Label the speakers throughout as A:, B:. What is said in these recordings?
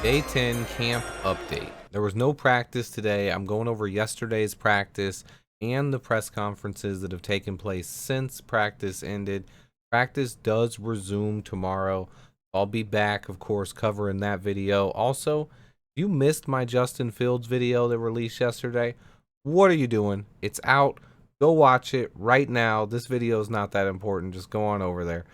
A: Day 10 camp update. There was no practice today. I'm going over yesterday's practice and the press conferences that have taken place since practice ended. Practice does resume tomorrow. I'll be back, of course, covering that video. Also, if you missed my Justin Fields video that released yesterday, what are you doing? It's out. Go watch it right now. This video is not that important. Just go on over there.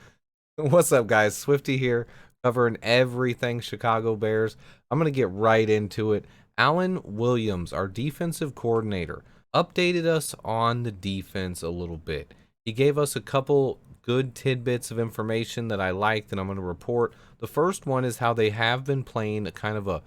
A: What's up, guys? Swifty here, covering everything Chicago Bears. I'm going to get right into it. Alan Williams, our defensive coordinator, updated us on the defense a little bit. He gave us a couple good tidbits of information that I liked, and I'm going to report. The first one is how they have been playing a kind of a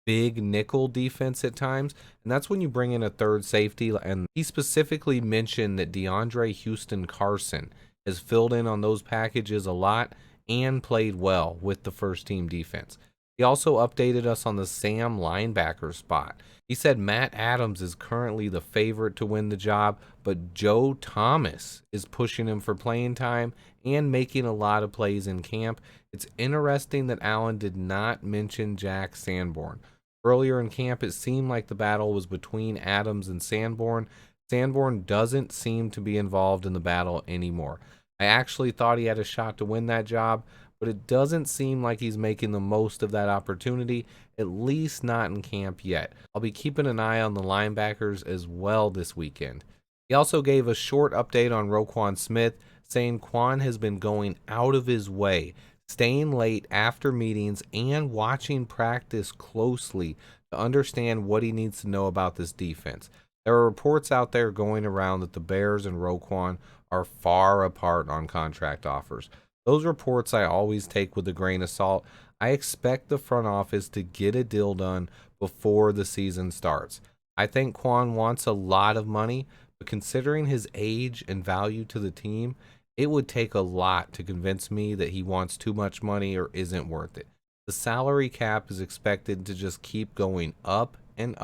A: big nickel defense at times, and that's when you bring in a third safety. And he specifically mentioned that DeAndre Houston Carson has filled in on those packages a lot and played well with the first team defense. He also updated us on the Sam linebacker spot. He said Matt Adams is currently the favorite to win the job, but Joe Thomas is pushing him for playing time and making a lot of plays in camp. It's interesting that Allen did not mention Jack Sanborn. Earlier in camp, it seemed like the battle was between Adams and Sanborn. Sanborn doesn't seem to be involved in the battle anymore. I actually thought he had a shot to win that job, but it doesn't seem like he's making the most of that opportunity, at least not in camp yet. I'll be keeping an eye on the linebackers as well this weekend. He also gave a short update on Roquan Smith, saying Quan has been going out of his way, staying late after meetings and watching practice closely to understand what he needs to know about this defense. There are reports out there going around that the Bears and Roquan are far apart on contract offers. Those reports I always take with a grain of salt. I expect the front office to get a deal done before the season starts. I think Quan wants a lot of money, but considering his age and value to the team, it would take a lot to convince me that he wants too much money or isn't worth it. The salary cap is expected to just keep going up, and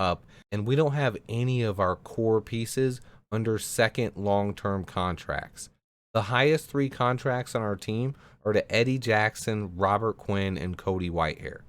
A: we don't have any of our core pieces under second long-term contracts. The highest three contracts on our team are to Eddie Jackson, Robert Quinn, and Cody Whitehair.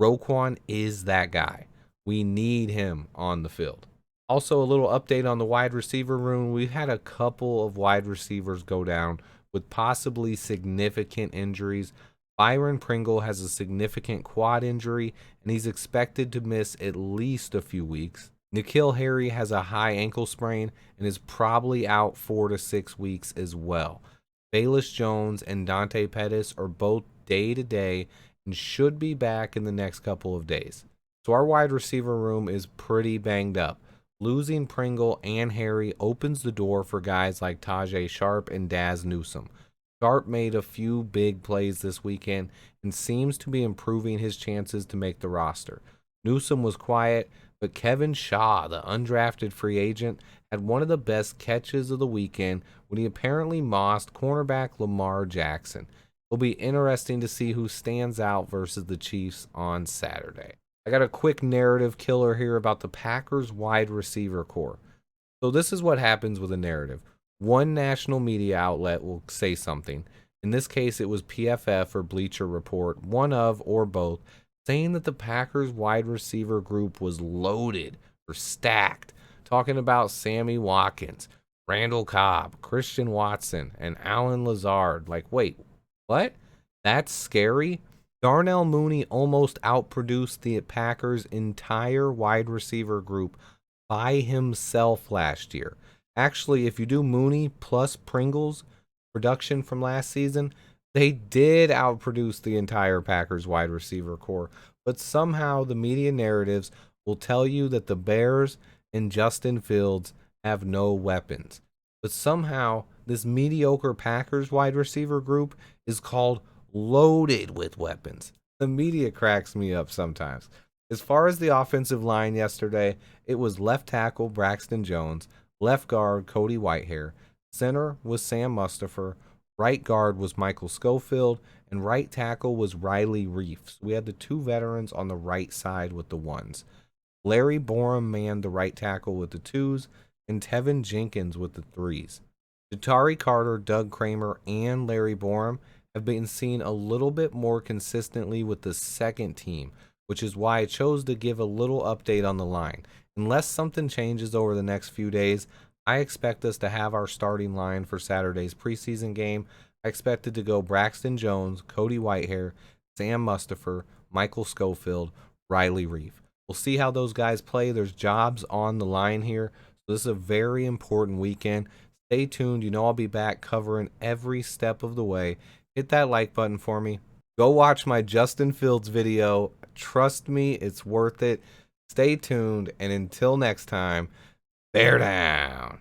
A: Roquan is that guy. We need him on the field. Also, a little update on the wide receiver room. We've had a couple of wide receivers go down with possibly significant injuries. Byron Pringle has a significant quad injury, and he's expected to miss at least a few weeks. N'Keal Harry has a high ankle sprain and is probably out 4 to 6 weeks as well. Bayless Jones and Dante Pettis are both day-to-day and should be back in the next couple of days. So our wide receiver room is pretty banged up. Losing Pringle and Harry opens the door for guys like Tajay Sharp and Daz Newsome. Sharp made a few big plays this weekend and seems to be improving his chances to make the roster. Newsome was quiet, but Kevin Shaw, the undrafted free agent, had one of the best catches of the weekend when he apparently mossed cornerback Lamar Jackson. It'll be interesting to see who stands out versus the Chiefs on Saturday. I got a quick narrative killer here about the Packers wide receiver core. So this is what happens with a narrative. One national media outlet will say something. In this case, it was PFF or Bleacher Report, one of or both, saying that the Packers wide receiver group was loaded or stacked, talking about Sammy Watkins, Randall Cobb, Christian Watson, and Allen Lazard. Like, wait, what? That's scary? Darnell Mooney almost outproduced the Packers' entire wide receiver group by himself last year. Actually, if you do Mooney plus Pringle's production from last season, they did outproduce the entire Packers wide receiver core. But somehow the media narratives will tell you that the Bears and Justin Fields have no weapons. But somehow this mediocre Packers wide receiver group is called loaded with weapons. The media cracks me up sometimes. As far as the offensive line yesterday, it was left tackle Braxton Jones, left guard Cody Whitehair, center was Sam Mustipher, right guard was Michael Schofield, and right tackle was Riley Reifs. We had the two veterans on the right side with the ones. Larry Borum manned the right tackle with the twos, and Tevin Jenkins with the threes. Jatari Carter, Doug Kramer, and Larry Borum have been seen a little bit more consistently with the second team, which is why I chose to give a little update on the line. Unless something changes over the next few days, I expect us to have our starting line for Saturday's preseason game. I expected to go Braxton Jones, Cody Whitehair, Sam Mustipher, Michael Schofield, Riley Reef. We'll see how those guys play. There's jobs on the line here. So this is a very important weekend. Stay tuned. You know I'll be back covering every step of the way. Hit that like button for me. Go watch my Justin Fields video. Trust me, it's worth it. Stay tuned. And until next time, bear down.